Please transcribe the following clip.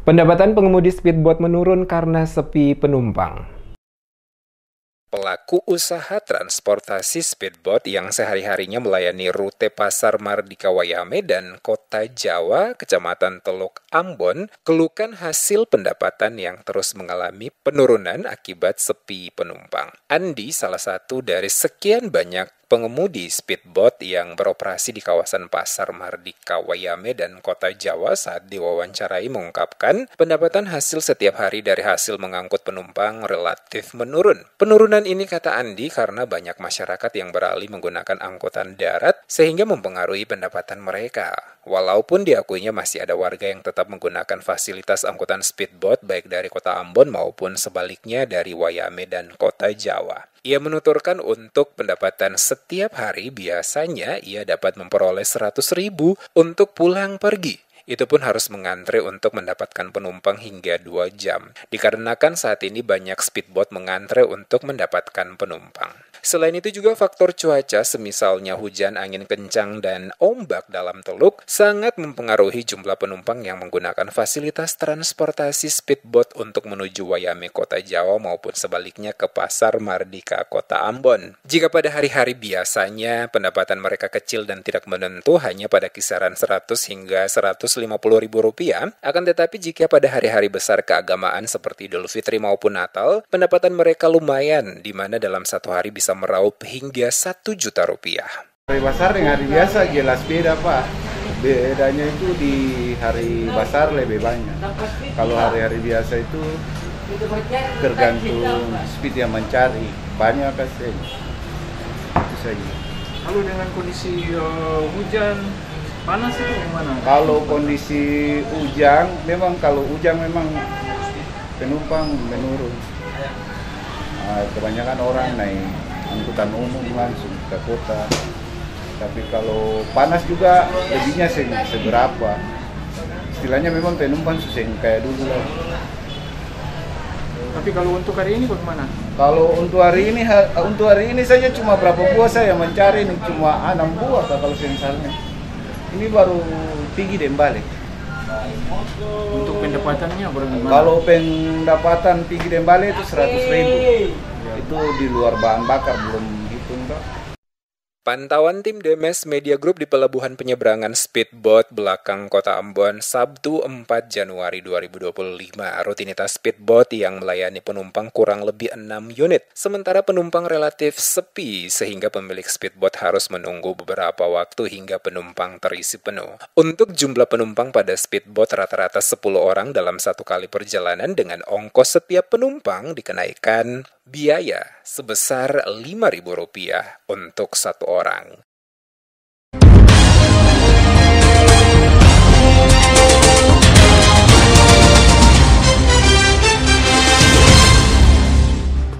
Pendapatan pengemudi speedboat menurun karena sepi penumpang. Pelaku usaha transportasi speedboat yang sehari-harinya melayani rute Pasar Mardika Wayame dan Kota Jawa, Kecamatan Teluk Ambon, keluhkan hasil pendapatan yang terus mengalami penurunan akibat sepi penumpang. Andi, salah satu dari sekian banyak pengemudi speedboat yang beroperasi di kawasan Pasar Mardika Wayame dan Kota Jawa, saat diwawancarai mengungkapkan pendapatan hasil setiap hari dari hasil mengangkut penumpang relatif menurun. Penurunan ini, kata Andi, karena banyak masyarakat yang beralih menggunakan angkutan darat sehingga mempengaruhi pendapatan mereka. Walaupun diakuinya masih ada warga yang tetap menggunakan fasilitas angkutan speedboat baik dari Kota Ambon maupun sebaliknya dari Wayame dan Kota Jawa. Ia menuturkan untuk pendapatan setiap hari biasanya ia dapat memperoleh 100.000 untuk pulang pergi. Itu pun harus mengantre untuk mendapatkan penumpang hingga 2 jam. Dikarenakan saat ini banyak speedboat mengantre untuk mendapatkan penumpang. Selain itu juga faktor cuaca, semisalnya hujan, angin kencang, dan ombak dalam teluk, sangat mempengaruhi jumlah penumpang yang menggunakan fasilitas transportasi speedboat untuk menuju Wayame Kota Jawa maupun sebaliknya ke Pasar Mardika Kota Ambon. Jika pada hari-hari biasanya pendapatan mereka kecil dan tidak menentu hanya pada kisaran 100 hingga 150 ribu rupiah, akan tetapi jika pada hari-hari besar keagamaan seperti Idul Fitri maupun Natal, pendapatan mereka lumayan, di mana dalam satu hari bisa meraup hingga 1 juta rupiah. Hari besar dengan hari biasa jelas beda, Pak. Bedanya itu di hari besar lebih banyak. Kalau hari-hari biasa itu tergantung speed yang mencari, banyak kasih. Itu saja. Lalu dengan kondisi hujan, panas itu gimana? Kalau kondisi hujan, kalau hujan memang penumpang menurun. Kebanyakan orang naik angkutan umum langsung ke kota. Tapi kalau panas juga lebihnya seberapa. Istilahnya memang penumpang susah kayak dulu lah. Tapi kalau untuk hari ini bagaimana? Kalau untuk hari ini saja cuma berapa buah saya mencari ini, cuma 6 buah kalau misalnya. Ini baru tinggi dan balik. Untuk pendapatannya bagaimana? Kalau pendapatan tinggi dan balik itu 100.000. Itu di luar bahan bakar, belum hitung Pak. Pantauan tim Demes Media Group di Pelabuhan Penyeberangan Speedboat belakang Kota Ambon, Sabtu 4 Januari 2025. Rutinitas speedboat yang melayani penumpang kurang lebih 6 unit. Sementara penumpang relatif sepi, sehingga pemilik speedboat harus menunggu beberapa waktu hingga penumpang terisi penuh. Untuk jumlah penumpang pada speedboat rata-rata 10 orang dalam satu kali perjalanan, dengan ongkos setiap penumpang dikenaikan biaya sebesar Rp5.000 untuk satu orang.